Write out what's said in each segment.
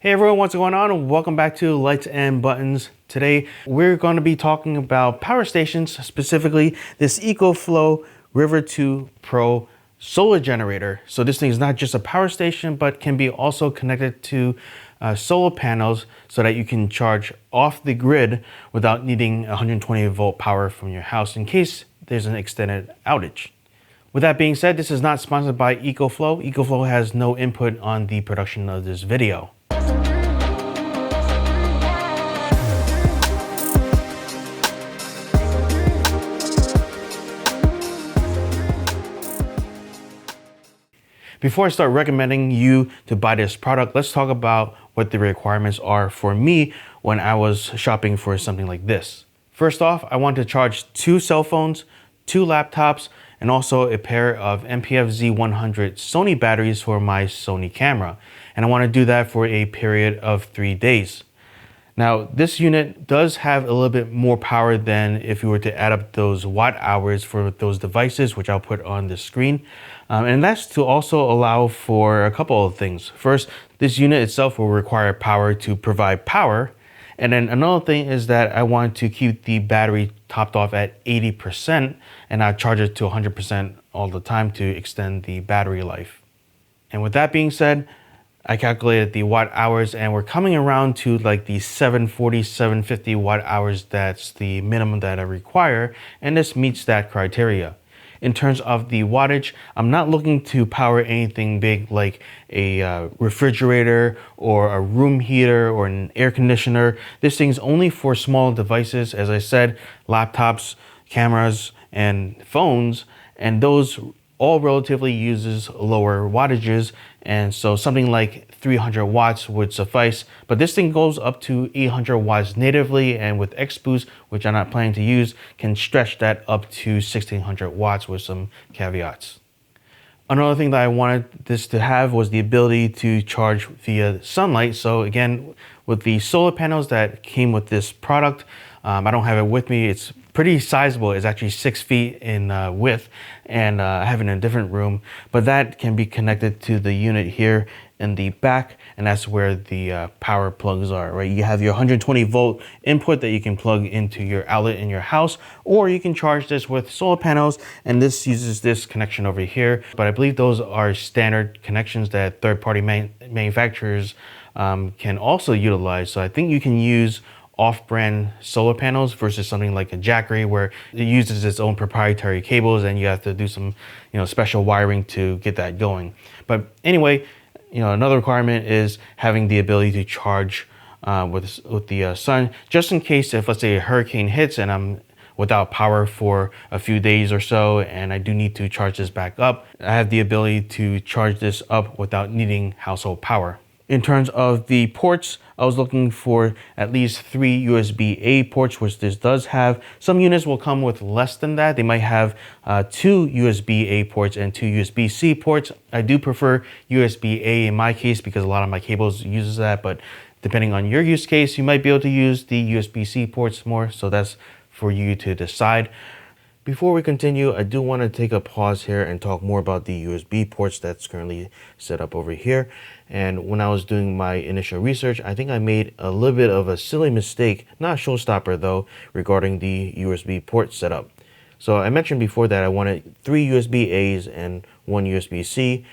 Hey everyone, what's going on? Welcome back to Lights and Buttons. Today we're going to be talking about power stations, specifically this EcoFlow River 2 Pro solar generator. So this thing is not just a power station, but can be also connected to solar panels so that you can charge off the grid without needing 120 volt power from your house in case there's an extended outage. With that being said, this is not sponsored by EcoFlow. EcoFlow has no input on the production of this video. Before I start recommending you to buy this product, let's talk about what the requirements are for me when I was shopping for something like this. First off, I want to charge 2 cell phones, 2 laptops, and also a pair of NPF Z100 Sony batteries for my Sony camera. And I want to do that for a period of 3 days. Now, this unit does have a little bit more power than if you were to add up those watt hours for those devices, which I'll put on the screen. And that's to also allow for a couple of things. First, this unit itself will require power to provide power. And then another thing is that I want to keep the battery topped off at 80% and not charge it to 100% all the time to extend the battery life. And with that being said, I calculated the watt hours and we're coming around to like the 740, 750 watt hours. That's the minimum that I require, and this meets that criteria. In terms of the wattage, I'm not looking to power anything big like a refrigerator or a room heater or an air conditioner. This thing's only for small devices, as I said, laptops, cameras, and phones, and those all relatively uses lower wattages, and so something like 300 watts would suffice. But this thing goes up to 800 watts natively, and with XBoost, which I'm not planning to use, can stretch that up to 1600 watts with some caveats. Another thing that I wanted this to have was the ability to charge via sunlight. So again, with the solar panels that came with this product, I don't have it with me. It's pretty sizable. It's actually 6 feet in width, and I have it in a different room, but that can be connected to the unit here in the back, and that's where the power plugs are, right? You have your 120 volt input that you can plug into your outlet in your house, or you can charge this with solar panels, and this uses this connection over here. But I believe those are standard connections that third-party manufacturers can also utilize. So I think you can use off-brand solar panels versus something like a Jackery where it uses its own proprietary cables and you have to do some special wiring to get that going. But anyway, another requirement is having the ability to charge with the sun, just in case if, let's say, a hurricane hits and I'm without power for a few days or so and I do need to charge this back up. I have the ability to charge this up without needing household power. In terms of the ports, I was looking for at least 3 USB-A ports, which this does have. Some units will come with less than that. They might have 2 USB-A ports and 2 USB-C ports. I do prefer USB-A in my case because a lot of my cables uses that, but depending on your use case, you might be able to use the USB-C ports more, so that's for you to decide. Before we continue, I do want to take a pause here and talk more about the USB ports that's currently set up over here. And when I was doing my initial research, I think I made a little bit of a silly mistake, not a showstopper though, regarding the USB port setup. So I mentioned before that I wanted 3 USB-A's and 1 USB-C.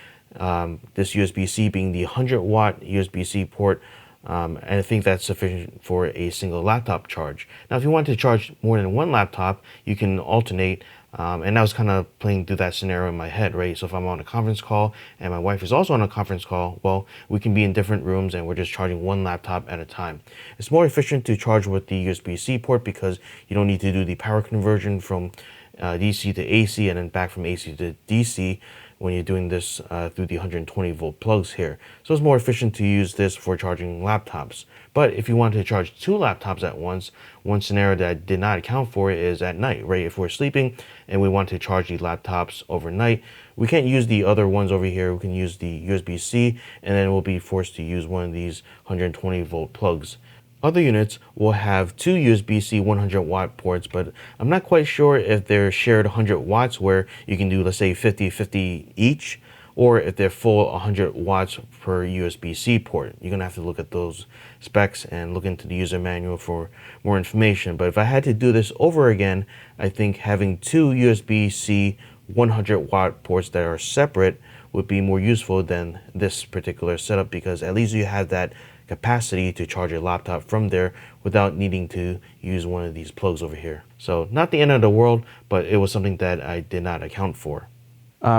This USB-C being the 100 watt USB-C port. And I think that's sufficient for a single laptop charge. Now, if you want to charge more than 1 laptop, you can alternate. And I was kind of playing through that scenario in my head, right? So if I'm on a conference call and my wife is also on a conference call, well, we can be in different rooms and we're just charging 1 laptop at a time. It's more efficient to charge with the USB-C port because you don't need to do the power conversion from DC to AC and then back from AC to DC when you're doing this through the 120 volt plugs here. So it's more efficient to use this for charging laptops. But if you want to charge 2 laptops at once, one scenario that I did not account for is at night, right? If we're sleeping and we want to charge the laptops overnight, we can't use the other ones over here. We can use the USB-C and then we'll be forced to use one of these 120 volt plugs. Other units will have 2 USB-C 100 watt ports, but I'm not quite sure if they're shared 100 watts where you can do, let's say, 50-50 each, or if they're full 100 watts per USB-C port. You're gonna have to look at those specs and look into the user manual for more information. But if I had to do this over again, I think having two USB-C 100 watt ports that are separate would be more useful than this particular setup, because at least you have that capacity to charge your laptop from there without needing to use one of these plugs over here. So not the end of the world, but it was something that I did not account for.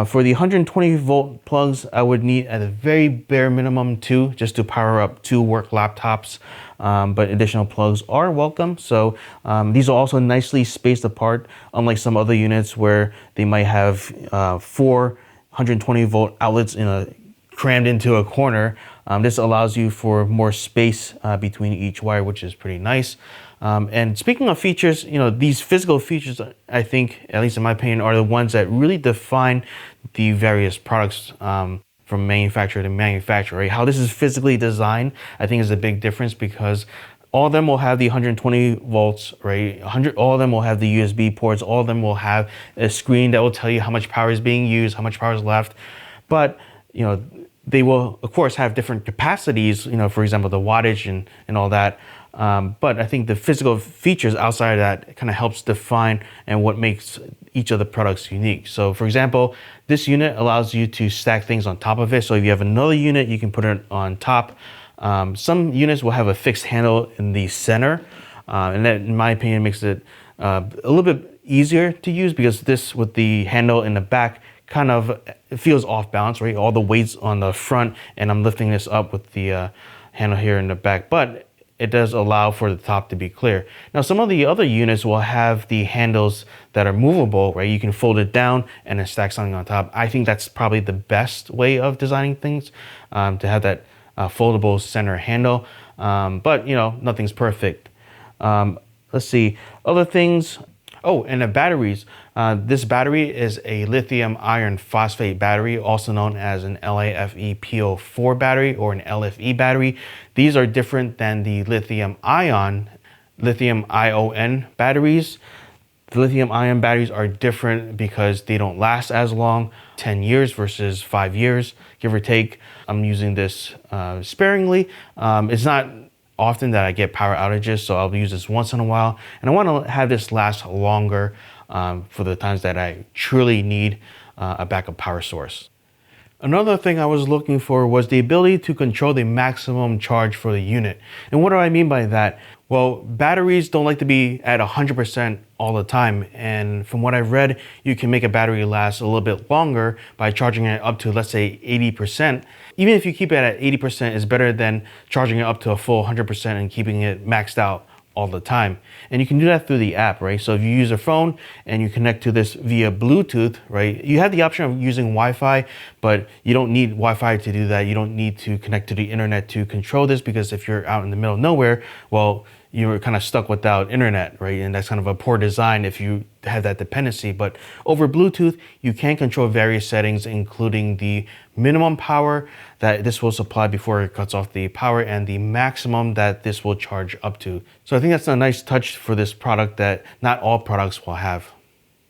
For the 120 volt plugs, I would need at a very bare minimum two, just to power up two work laptops, but additional plugs are welcome. So these are also nicely spaced apart, unlike some other units where they might have four 120 volt outlets crammed into a corner. This allows you for more space between each wire, which is pretty nice. And speaking of features, these physical features, I think, at least in my opinion, are the ones that really define the various products from manufacturer to manufacturer. Right? How this is physically designed, I think, is a big difference, because all of them will have the 120 volts, right? All of them will have the USB ports. All of them will have a screen that will tell you how much power is being used, how much power is left. But, they will, of course, have different capacities, for example, the wattage and all that. But I think the physical features outside of that kind of helps define and what makes each of the products unique. So, for example, this unit allows you to stack things on top of it. So if you have another unit, you can put it on top. Some units will have a fixed handle in the center, and that, in my opinion, makes it a little bit easier to use, because this with the handle in the back kind of, it feels off balance, right? All the weight's on the front, and I'm lifting this up with the handle here in the back, but it does allow for the top to be clear. Now, some of the other units will have the handles that are movable, right? You can fold it down and then stack something on top. I think that's probably the best way of designing things, to have that foldable center handle. But nothing's perfect. Let's see, other things. Oh, and the batteries. This battery is a lithium iron phosphate battery, also known as an LiFePO4 battery or an LFE battery. These are different than the lithium ion batteries. The lithium ion batteries are different because they don't last as long, 10 years versus 5 years, give or take. I'm using this sparingly. It's not often that I get power outages, so I'll use this once in a while. And I want to have this last longer for the times that I truly need a backup power source. Another thing I was looking for was the ability to control the maximum charge for the unit. And what do I mean by that? Well, batteries don't like to be at 100% all the time. And from what I've read, you can make a battery last a little bit longer by charging it up to, let's say, 80%. Even if you keep it at 80%, it's better than charging it up to a full 100% and keeping it maxed out all the time. And you can do that through the app, right? So if you use a phone and you connect to this via Bluetooth, right? You have the option of using Wi-Fi, but you don't need Wi-Fi to do that. You don't need to connect to the internet to control this, because if you're out in the middle of nowhere, well, you're kind of stuck without internet, right? And that's kind of a poor design if you have that dependency. But over Bluetooth, you can control various settings, including the minimum power that this will supply before it cuts off the power, and the maximum that this will charge up to. So I think that's a nice touch for this product that not all products will have.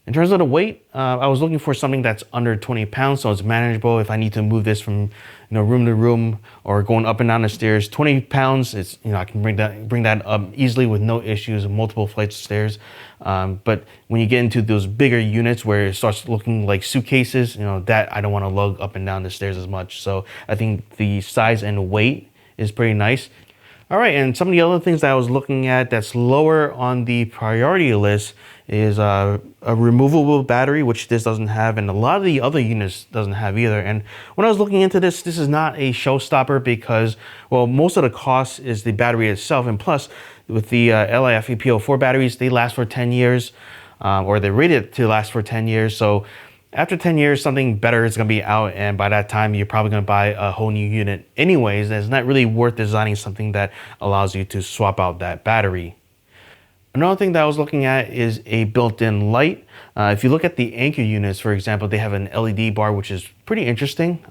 In terms of the weight, I was looking for something that's under 20 pounds, so it's manageable if I need to move this from room to room or going up and down the stairs. 20 pounds, it's I can bring that up easily with no issues, multiple flights of stairs. But when you get into those bigger units where it starts looking like suitcases, that I don't want to lug up and down the stairs as much. So I think the size and weight is pretty nice. All right, and some of the other things that I was looking at that's lower on the priority list is a removable battery, which this doesn't have, and a lot of the other units doesn't have either. And when I was looking into this is not a showstopper because, well, most of the cost is the battery itself, and plus with the LiFePO4 batteries, they last for 10 years, or they're rated to last for 10 years. So after 10 years, something better is going to be out, and by that time, you're probably going to buy a whole new unit anyways. And it's not really worth designing something that allows you to swap out that battery. Another thing that I was looking at is a built-in light. If you look at the Anker units, for example, they have an LED bar, which is pretty interesting.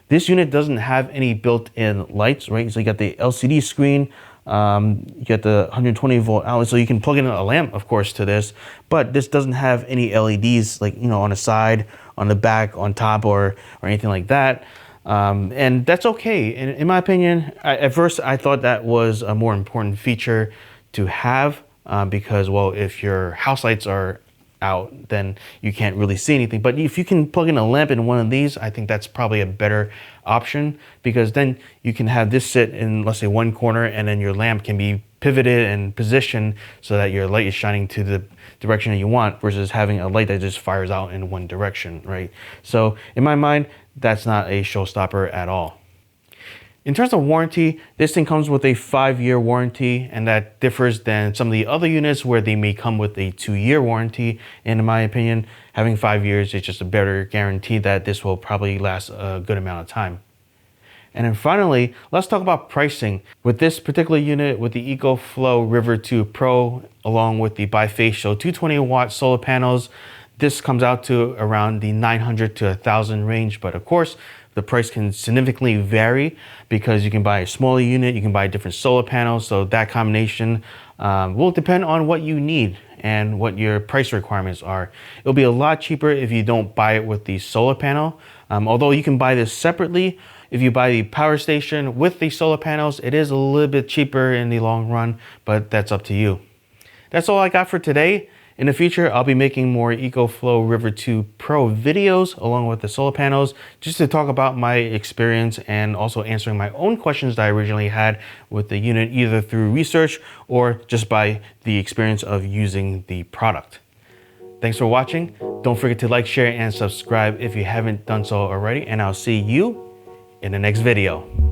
This unit doesn't have any built-in lights, right? So you got the LCD screen You get the 120 volt outlet, so you can plug in a lamp, of course, to this, but this doesn't have any LEDs like, on the side, on the back, on top, or anything like that. And that's okay. In my opinion, at first I thought that was a more important feature to have, because, well, if your house lights are out, then you can't really see anything. But if you can plug in a lamp in one of these, I think that's probably a better option, because then you can have this sit in, let's say, one corner, and then your lamp can be pivoted and positioned so that your light is shining to the direction that you want, versus having a light that just fires out in one direction, right? So in my mind, that's not a showstopper at all. In terms of warranty, this thing comes with a 5-year warranty, and that differs than some of the other units where they may come with a 2-year warranty. And in my opinion, having 5 years is just a better guarantee that this will probably last a good amount of time. And then finally, let's talk about pricing. With this particular unit, with the EcoFlow River 2 Pro, along with the bifacial 220 watt solar panels, this comes out to around the 900 to 1,000 range. But of course, the price can significantly vary, because you can buy a smaller unit, you can buy different solar panels. So that combination will depend on what you need and what your price requirements are. It'll be a lot cheaper if you don't buy it with the solar panel. Although you can buy this separately. If you buy the power station with the solar panels, it is a little bit cheaper in the long run, but that's up to you. That's all I got for today. In the future, I'll be making more EcoFlow River 2 Pro videos along with the solar panels, just to talk about my experience and also answering my own questions that I originally had with the unit, either through research or just by the experience of using the product. Thanks for watching. Don't forget to like, share, and subscribe if you haven't done so already, and I'll see you in the next video.